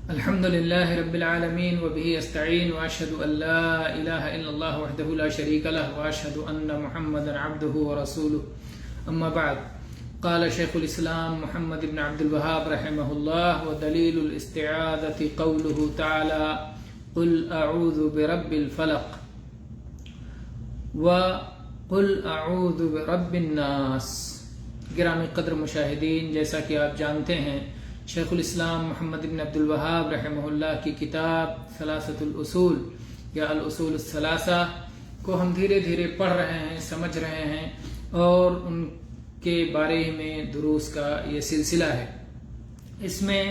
الحمد لله رب العالمين وبه استعين واشهد ان لا اله الا الله وحده لا شريك له واشهد ان محمدا عبده ورسوله اما بعد قال شيخ الاسلام محمد بن عبد الوهاب رحمه الله ودليل الاستعاذة قوله تعالى قل اعوذ برب الفلق وقل اعوذ برب الناس۔ گرامی قدر مشاہدین، جیسا کہ آپ جانتے ہیں شیخ الاسلام محمد بن عبد الوہاب رحمہ اللہ کی کتاب ثلاثۃ الاصول یا الاصول الثلاثہ کو ہم دھیرے دھیرے پڑھ رہے ہیں، سمجھ رہے ہیں اور ان کے بارے میں دروس کا یہ سلسلہ ہے۔ اس میں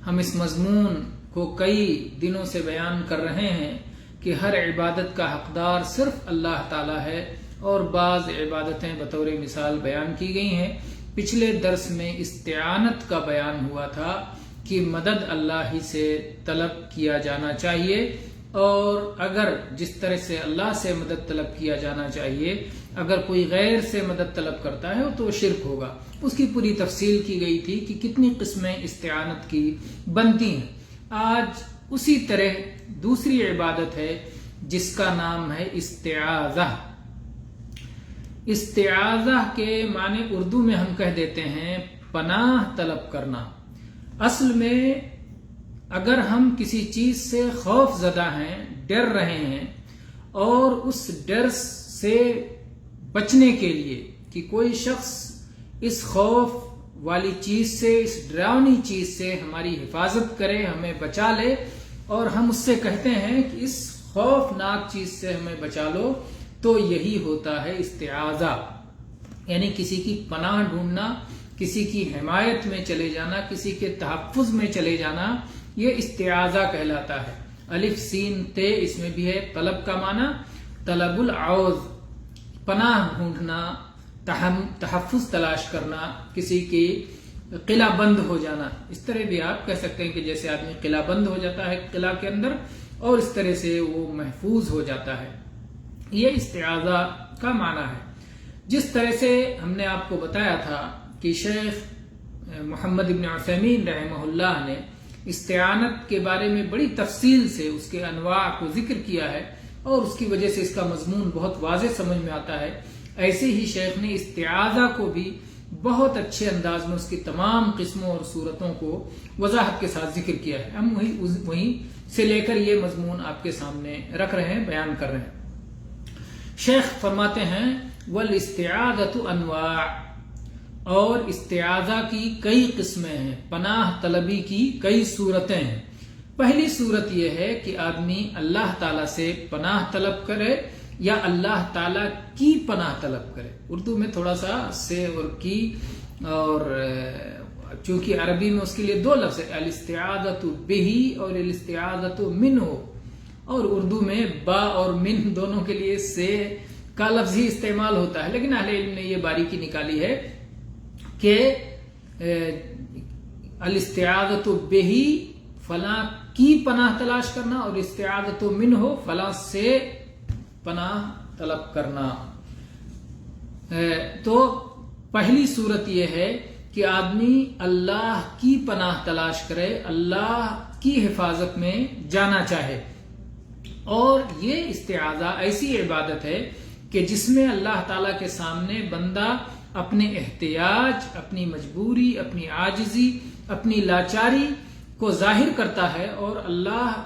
ہم اس مضمون کو کئی دنوں سے بیان کر رہے ہیں کہ ہر عبادت کا حقدار صرف اللہ تعالی ہے اور بعض عبادتیں بطور مثال بیان کی گئی ہیں۔ پچھلے درس میں استعانت کا بیان ہوا تھا کہ مدد اللہ ہی سے طلب کیا جانا چاہیے، اور اگر جس طرح سے اللہ سے مدد طلب کیا جانا چاہیے اگر کوئی غیر سے مدد طلب کرتا ہے تو شرک ہوگا۔ اس کی پوری تفصیل کی گئی تھی کہ کتنی قسمیں استعانت کی بنتی ہیں۔ آج اسی طرح دوسری عبادت ہے جس کا نام ہے استعاذہ۔ استعاذہ کے معنی اردو میں ہم کہہ دیتے ہیں پناہ طلب کرنا۔ اصل میں اگر ہم کسی چیز سے خوف زدہ ہیں، ڈر رہے ہیں، اور اس ڈر سے بچنے کے لیے کہ کوئی شخص اس خوف والی چیز سے، اس ڈراؤنی چیز سے ہماری حفاظت کرے، ہمیں بچا لے، اور ہم اس سے کہتے ہیں کہ اس خوفناک چیز سے ہمیں بچا لو، تو یہی ہوتا ہے استعاذہ، یعنی کسی کی پناہ ڈھونڈنا، کسی کی حمایت میں چلے جانا، کسی کے تحفظ میں چلے جانا، یہ استعاذہ کہلاتا ہے۔ الف سین تے اس میں بھی ہے طلب کا معنی، طلب العوض، پناہ ڈھونڈنا، تحفظ تلاش کرنا، کسی کی قلعہ بند ہو جانا۔ اس طرح بھی آپ کہہ سکتے ہیں کہ جیسے آدمی قلعہ بند ہو جاتا ہے قلعہ کے اندر، اور اس طرح سے وہ محفوظ ہو جاتا ہے، یہ استعاذہ کا معنی ہے۔ جس طرح سے ہم نے آپ کو بتایا تھا کہ شیخ محمد بن عثیمین رحمہ اللہ نے استعانت کے بارے میں بڑی تفصیل سے اس کے انواع کو ذکر کیا ہے، اور اس کی وجہ سے اس کا مضمون بہت واضح سمجھ میں آتا ہے۔ ایسے ہی شیخ نے استعاذہ کو بھی بہت اچھے انداز میں اس کی تمام قسموں اور صورتوں کو وضاحت کے ساتھ ذکر کیا ہے۔ ہم وہیں سے لے کر یہ مضمون آپ کے سامنے رکھ رہے ہیں، بیان کر رہے ہیں۔ شیخ فرماتے ہیں والاستعاذۃ انواع، اور استعاذہ کی کئی قسمیں ہیں، پناہ طلبی کی کئی صورتیں ہیں۔ پہلی صورت یہ ہے کہ آدمی اللہ تعالی سے پناہ طلب کرے یا اللہ تعالی کی پناہ طلب کرے۔ اردو میں تھوڑا سا سے اور کی، اور چونکہ عربی میں اس کے لیے دو لفظ ہے، الاستعاذۃ بہ اور الاستعاذۃ منہ، اور اردو میں با اور من دونوں کے لیے سے کا لفظ ہی استعمال ہوتا ہے، لیکن اہل علم نے یہ باریکی نکالی ہے کہ الاستعاذۃ بہ فلاں کی پناہ تلاش کرنا، اور استعاذۃ منہ فلاں سے پناہ طلب کرنا۔ تو پہلی صورت یہ ہے کہ آدمی اللہ کی پناہ تلاش کرے، اللہ کی حفاظت میں جانا چاہے، اور یہ استعاذہ ایسی عبادت ہے کہ جس میں اللہ تعالیٰ کے سامنے بندہ اپنے احتیاج، اپنی مجبوری، اپنی عاجزی، اپنی لاچاری کو ظاہر کرتا ہے، اور اللہ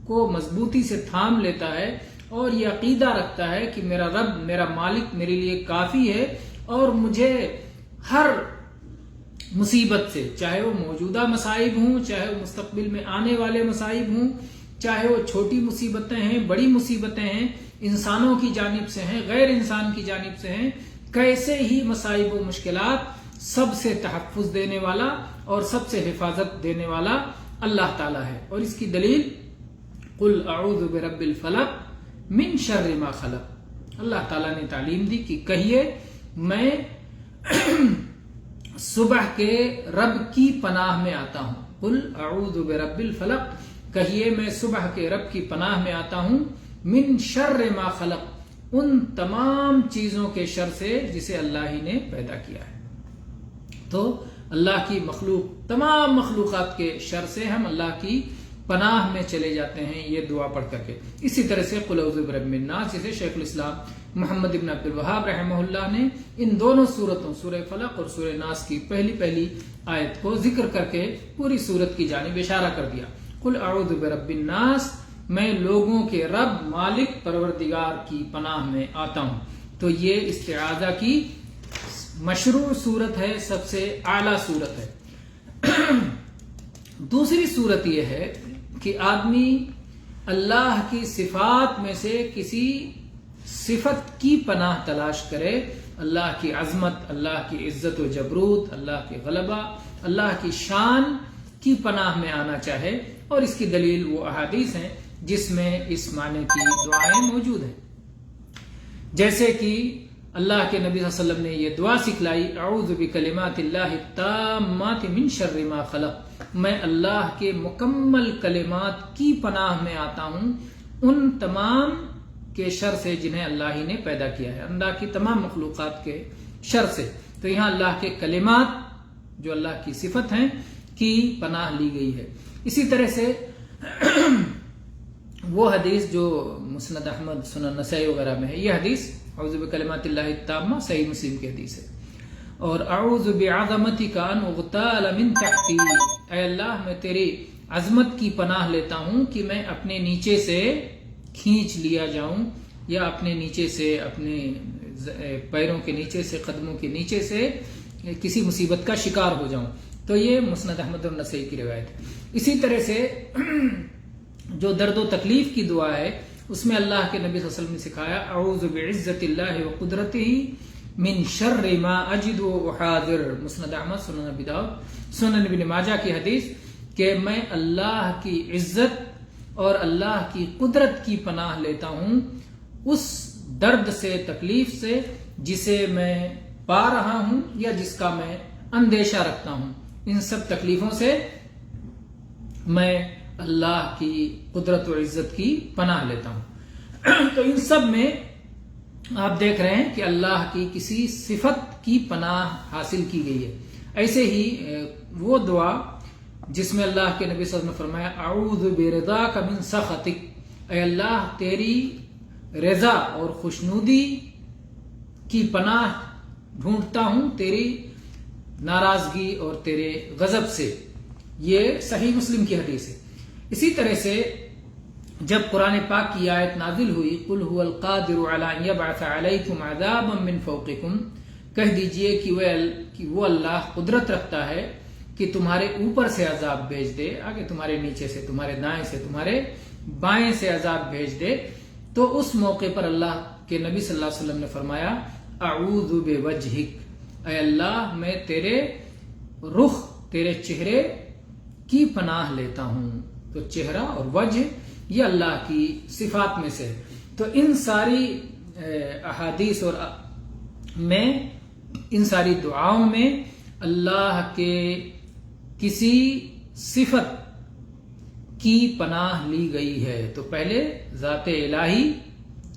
کو مضبوطی سے تھام لیتا ہے، اور یہ عقیدہ رکھتا ہے کہ میرا رب، میرا مالک میرے لیے کافی ہے، اور مجھے ہر مصیبت سے، چاہے وہ موجودہ مصائب ہوں، چاہے وہ مستقبل میں آنے والے مصائب ہوں، چاہے وہ چھوٹی مصیبتیں ہیں، بڑی مصیبتیں ہیں، انسانوں کی جانب سے ہیں، غیر انسان کی جانب سے ہیں، کیسے ہی مصائب و مشکلات، سب سے تحفظ دینے والا اور سب سے حفاظت دینے والا اللہ تعالیٰ ہے۔ اور اس کی دلیل قل اعوذ برب الفلق من شر ما خلق، اللہ تعالیٰ نے تعلیم دی کہ کہیے میں صبح کے رب کی پناہ میں آتا ہوں۔ قل اعوذ برب الفلق، کہیے میں صبح کے رب کی پناہ میں آتا ہوں، من شر ما خلق، ان تمام چیزوں کے شر سے جسے اللہ ہی نے پیدا کیا ہے۔ تو اللہ کی مخلوق، تمام مخلوقات کے شر سے ہم اللہ کی پناہ میں چلے جاتے ہیں یہ دعا پڑھ کر کے. اسی طرح سے قل اعوذ برب الناس، جسے شیخ الاسلام محمد ابن عبد الوہاب رحمہ اللہ نے ان دونوں سورتوں سورہ فلق اور سورہ ناس کی پہلی آیت کو ذکر کر کے پوری سورت کی جانب اشارہ کر دیا. قل اعوذ برب الناس، میں لوگوں کے رب مالک پروردگار کی پناہ میں آتا ہوں. تو یہ استعاذہ کی مشروع صورت ہے، سب سے اعلیٰ صورت ہے. دوسری صورت یہ ہے کہ آدمی اللہ کی صفات میں سے کسی صفت کی پناہ تلاش کرے. اللہ کی عظمت، اللہ کی عزت و جبروت، اللہ کی غلبہ، اللہ کی شان کی پناہ میں آنا چاہے. اور اس کی دلیل وہ احادیث ہیں جس میں اس معنی کی دعائیں موجود ہیں. جیسے کہ اللہ کے نبی صلی اللہ علیہ وسلم نے یہ دعا سکھلائی، اعوذ بکلمات اللہ التامات من شر ما خلق، میں اللہ کے مکمل کلمات کی پناہ میں آتا ہوں ان تمام کے شر سے جنہیں اللہ ہی نے پیدا کیا ہے، اللہ کی تمام مخلوقات کے شر سے. تو یہاں اللہ کے کلمات جو اللہ کی صفت ہیں کی پناہ لی گئی ہے. اسی طرح سے وہ حدیث جو مسند احمد، سنن نسائی وغیرہ میں ہے، یہ حدیث اعوذ بکلمات اللہ التامہ صحیح مسلم کی حدیث ہے. اور اعوذ بعظمتک ان اغتال من تحتی، اے اللہ میں تیری عظمت کی پناہ لیتا ہوں کہ میں اپنے نیچے سے کھینچ لیا جاؤں، یا اپنے نیچے سے، اپنے پیروں کے نیچے سے، قدموں کے نیچے سے کسی مصیبت کا شکار ہو جاؤں. تو یہ مسند احمد اور نسائی کی روایت ہے. اسی طرح سے جو درد و تکلیف کی دعا ہے اس میں اللہ کے نبی صلی اللہ علیہ وسلم نے سکھایا، اعوذ بعزت اللہ وقدرتہ من شر ما اجد واحاذر، مسند احمد، سنن ابی داؤد، سنن ابن ماجہ کی حدیث، کہ میں اللہ کی عزت اور اللہ کی قدرت کی پناہ لیتا ہوں اس درد سے، تکلیف سے جسے میں پا رہا ہوں یا جس کا میں اندیشہ رکھتا ہوں. ان سب تکلیفوں سے میں اللہ کی قدرت و عزت کی پناہ لیتا ہوں. تو ان سب میں آپ دیکھ رہے ہیں کہ اللہ کی کسی صفت کی پناہ حاصل کی گئی ہے. ایسے ہی وہ دعا جس میں اللہ کے نبی صلی اللہ علیہ وسلم نے فرمایا، اعوذ برضاک من سخطک، اے اللہ تیری رضا اور خوشنودی کی پناہ ڈھونڈتا ہوں تیری ناراضگی اور تیرے غضب سے. یہ صحیح مسلم کی حدیث ہے. اسی طرح سے جب قرآن پاک کی آیت نازل ہوئی، قل هو القادر علی ان یبعث علیکم عذابا من فوقکم، کہہ دیجئے کہ وہ اللہ قدرت رکھتا ہے کہ تمہارے اوپر سے عذاب بھیج دے، آگے تمہارے نیچے سے، تمہارے دائیں سے، تمہارے بائیں سے عذاب بھیج دے. تو اس موقع پر اللہ کے نبی صلی اللہ علیہ وسلم نے فرمایا، اعوذ بوجہک، اے اللہ میں تیرے رخ، تیرے چہرے کی پناہ لیتا ہوں. تو چہرہ اور وجہ یہ اللہ کی صفات میں سے. تو ان ساری احادیث اور میں، ان ساری دعاؤں میں اللہ کے کسی صفت کی پناہ لی گئی ہے. تو پہلے ذات الہی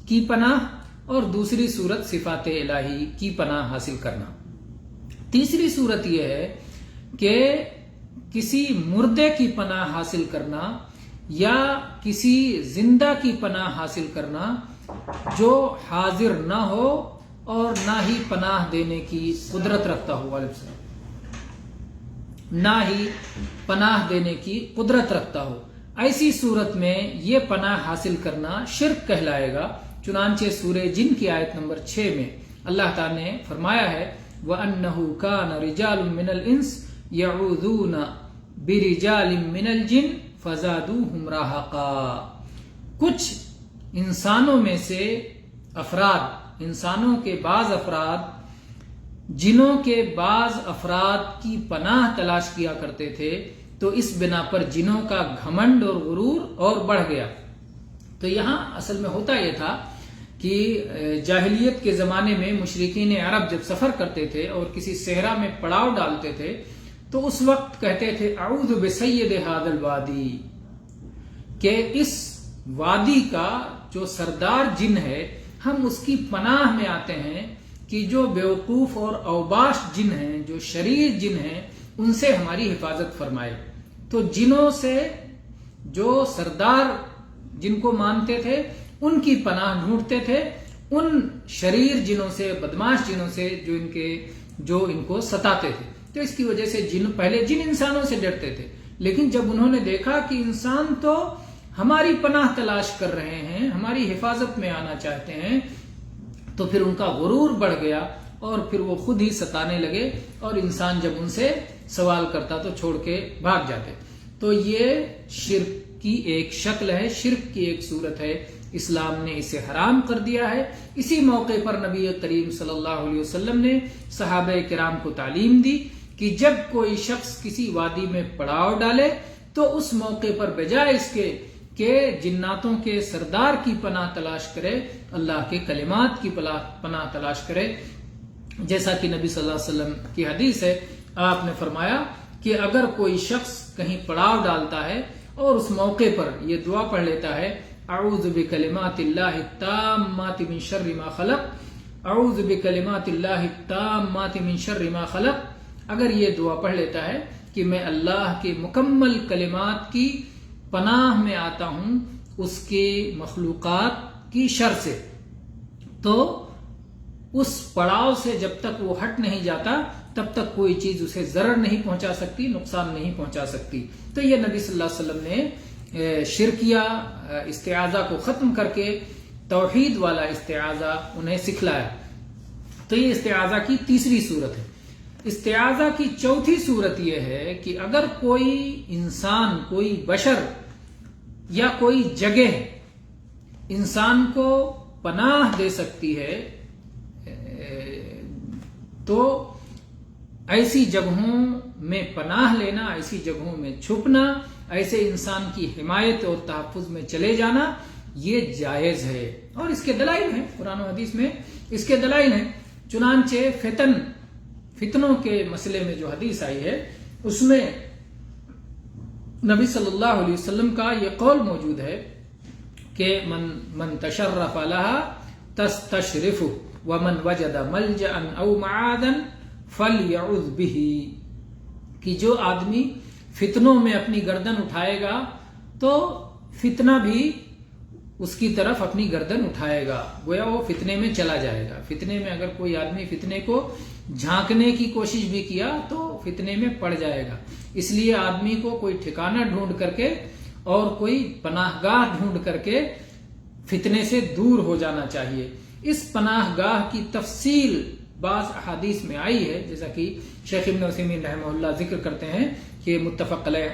کی پناہ اور دوسری صورت صفات الہی کی پناہ حاصل کرنا. تیسری صورت یہ ہے کہ کسی مردے کی پناہ حاصل کرنا یا کسی زندہ کی پناہ حاصل کرنا جو حاضر نہ ہو اور نہ ہی پناہ دینے کی قدرت رکھتا ہو، علیہ السلام، نہ ہی پناہ دینے کی قدرت رکھتا ہو. ایسی صورت میں یہ پناہ حاصل کرنا شرک کہلائے گا. چنانچہ سورہ جن کی آیت نمبر 6 میں اللہ تعالی نے فرمایا ہے، وَأَنَّهُ كَانَ رِجَالٌ مِّنَ الْإِنسِ يَعُوذُونَ بِرِجَالٍ مِّنَ الْجِنِّ فَزَادُوهُمْ رَهَقًا. کچھ انسانوں میں سے افراد، انسانوں کے بعض افراد جنوں کے بعض افراد کی پناہ تلاش کیا کرتے تھے، تو اس بنا پر جنوں کا گھمنڈ اور غرور اور بڑھ گیا. تو یہاں اصل میں ہوتا یہ تھا کہ جاہلیت کے زمانے میں مشرکین عرب جب سفر کرتے تھے اور کسی صحرا میں پڑاؤ ڈالتے تھے تو اس وقت کہتے تھے، اعوذ بسید ھذا الوادی، کہ اس وادی کا جو سردار جن ہے ہم اس کی پناہ میں آتے ہیں کہ جو بیوقوف اور اوباش جن ہیں، جو شریر جن ہیں، ان سے ہماری حفاظت فرمائے. تو جنوں سے جو سردار جن کو مانتے تھے ان کی پناہ ڈھونڈتے تھے، ان شریر جنوں سے، بدماش جنوں سے جو ان کو ستاتے تھے۔ تو اس کی وجہ سے پہلے جن انسانوں سے ڈرتے تھے، لیکن جب انہوں نے دیکھا کہ انسان تو ہماری پناہ تلاش کر رہے ہیں، ہماری حفاظت میں آنا چاہتے ہیں، تو پھر ان کا غرور بڑھ گیا اور پھر وہ خود ہی ستانے لگے، اور انسان جب ان سے سوال کرتا تو چھوڑ کے بھاگ جاتے۔ تو یہ شرک کی ایک شکل ہے، شرک کی ایک صورت ہے، اسلام نے اسے حرام کر دیا ہے۔ اسی موقع پر نبی کریم صلی اللہ علیہ وسلم نے صحابہ کرام کو تعلیم دی کہ جب کوئی شخص کسی وادی میں پڑاؤ ڈالے تو اس موقع پر بجائے اس کے کہ جناتوں کے سردار کی پناہ تلاش کرے، اللہ کے کلمات کی پناہ تلاش کرے۔ جیسا کہ نبی صلی اللہ علیہ وسلم کی حدیث ہے، آپ نے فرمایا کہ اگر کوئی شخص کہیں پڑاؤ ڈالتا ہے اور اس موقع پر یہ دعا پڑھ لیتا ہے، اعوذ بکلمات اللہ التامات من شر ما خلق، اعوذ بکلمات اللہ التامات من شر ما خلق، اگر یہ دعا پڑھ لیتا ہے کہ میں اللہ کے مکمل کلمات کی پناہ میں آتا ہوں اس کے مخلوقات کی شر سے، تو اس پڑاؤ سے جب تک وہ ہٹ نہیں جاتا تب تک کوئی چیز اسے ضرر نہیں پہنچا سکتی، نقصان نہیں پہنچا سکتی۔ تو یہ نبی صلی اللہ علیہ وسلم نے شرکیہ استعاذہ کو ختم کر کے توحید والا استعاذہ انہیں سکھلایا۔ تو یہ استعاذہ کی تیسری صورت ہے۔ استعاذہ کی چوتھی صورت یہ ہے کہ اگر کوئی انسان، کوئی بشر یا کوئی جگہ انسان کو پناہ دے سکتی ہے تو ایسی جگہوں میں پناہ لینا، ایسی جگہوں میں چھپنا، ایسے انسان کی حمایت اور تحفظ میں چلے جانا یہ جائز ہے، اور اس کے دلائل ہیں، قرآن و حدیث میں اس کے دلائل ہیں۔ چنانچہ فتنوں کے مسئلے میں جو حدیث آئی ہے اس میں نبی صلی اللہ علیہ وسلم کا یہ قول موجود ہے کہ من تشرف لها تستشرف ومن وجد ملجأ او معادا فلیعوذ به، کہ جو آدمی فتنوں میں اپنی گردن اٹھائے گا تو فتنہ بھی اس کی طرف اپنی گردن اٹھائے گا، گویا وہ فتنے میں چلا جائے گا۔ فتنے میں اگر کوئی آدمی فتنے کو جھانکنے کی کوشش بھی کیا تو فتنے میں پڑ جائے گا۔ اس لیے آدمی کو کوئی ٹھکانہ ڈھونڈ کر کے اور کوئی پناہ گاہ ڈھونڈ کر کے فتنے سے دور ہو جانا چاہیے۔ اس پناہ گاہ کی تفصیل بعض احادیث میں آئی ہے، جیسا کہ شیخ ابن عثیمین رحمہ اللہ ذکر کرتے ہیں کہ متفق علیہ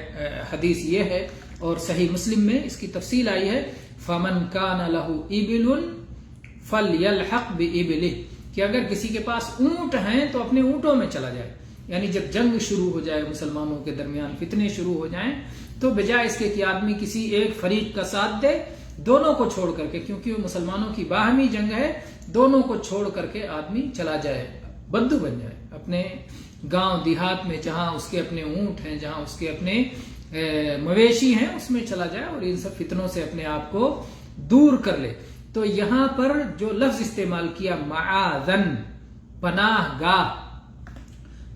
حدیث یہ ہے، اور صحیح مسلم میں اس کی تفصیل آئی ہے، فَمَنْ كَانَ لَهُ إِبِلٌ فَلْيَلْحَقْ بِإِبِلِهِ، کہ اگر کسی کے پاس اونٹ ہیں تو اپنے اونٹوں میں چلا جائے۔ یعنی جب جنگ شروع ہو جائے، مسلمانوں کے درمیان فتنے شروع ہو جائیں، تو بجائے اس کے کہ آدمی کسی ایک فریق کا ساتھ دے، دونوں کو چھوڑ کر کے، کیونکہ وہ مسلمانوں کی باہمی جنگ ہے، دونوں کو چھوڑ کر کے آدمی چلا جائے، بدو بن جائے، اپنے گاؤں دیہات میں جہاں اس کے اپنے اونٹ ہیں، جہاں اس کے اپنے مویشی ہیں، اس میں چلا جائے اور ان سب فتنوں سے اپنے آپ کو دور کر لے۔ تو یہاں پر جو لفظ استعمال کیا معاذن، پناہ گاہ،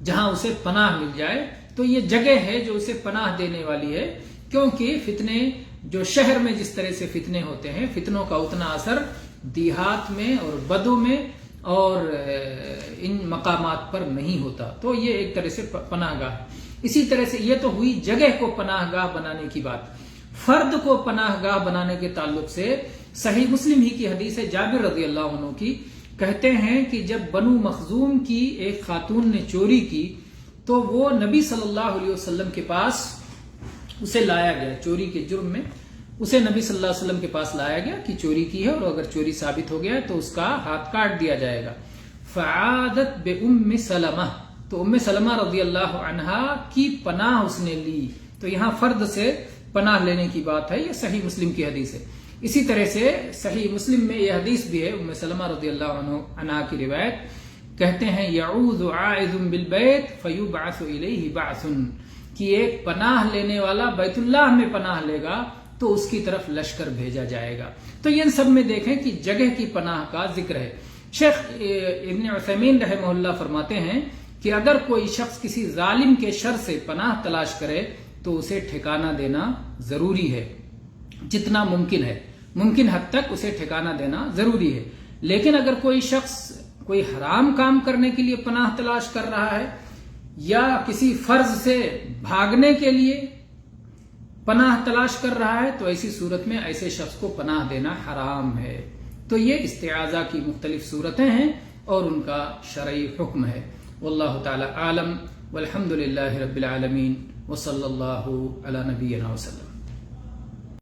جہاں اسے پناہ مل جائے، تو یہ جگہ ہے جو اسے پناہ دینے والی ہے، کیونکہ فتنے جو شہر میں جس طرح سے فتنے ہوتے ہیں، فتنوں کا اتنا اثر دیہات میں اور بدو میں اور ان مقامات پر نہیں ہوتا۔ تو یہ ایک طرح سے پناہ گاہ ہے۔ اسی طرح سے یہ تو ہوئی جگہ کو پناہ گاہ بنانے کی بات۔ فرد کو پناہ گاہ بنانے کے تعلق سے صحیح مسلم ہی کی حدیث ہے، جابر رضی اللہ عنہ کی، کہتے ہیں کہ جب بنو مخزوم کی ایک خاتون نے چوری کی تو وہ نبی صلی اللہ علیہ وسلم کے پاس اسے لایا گیا، چوری کے جرم میں اسے نبی صلی اللہ علیہ وسلم کے پاس لایا گیا کہ چوری کی ہے، اور اگر چوری ثابت ہو گیا تو اس کا ہاتھ کاٹ دیا جائے گا۔ فعادت بأم سلمہ، تو ام سلمہ رضی اللہ عنہا کی پناہ اس نے لی۔ تو یہاں فرد سے پناہ لینے کی بات ہے، یہ صحیح مسلم کی حدیث ہے۔ اسی طرح سے صحیح مسلم میں یہ حدیث بھی ہے، ام سلمہ رضی اللہ عنہا کی روایت، کہتے ہیں یعوذ عائذ بالبیت فیبعث الیہ بعث، کہ ایک پناہ لینے والا بیت اللہ میں پناہ لے گا تو اس کی طرف لشکر بھیجا جائے گا۔ تو یہ سب میں دیکھیں کہ جگہ کی پناہ کا ذکر ہے۔ شیخ ابن عثیمین رحمہ اللہ فرماتے ہیں کہ اگر کوئی شخص کسی ظالم کے شر سے پناہ تلاش کرے تو اسے ٹھکانہ دینا ضروری ہے، جتنا ممکن ہے، ممکن حد تک اسے ٹھکانہ دینا ضروری ہے۔ لیکن اگر کوئی شخص کوئی حرام کام کرنے کے لیے پناہ تلاش کر رہا ہے یا کسی فرض سے بھاگنے کے لیے پناہ تلاش کر رہا ہے، تو ایسی صورت میں ایسے شخص کو پناہ دینا حرام ہے۔ تو یہ استعاذہ کی مختلف صورتیں ہیں اور ان کا شرعی حکم ہے۔ واللہ تعالی عالم، والحمد للہ رب العالمین، وصلی اللہ علی نبینا وسلم۔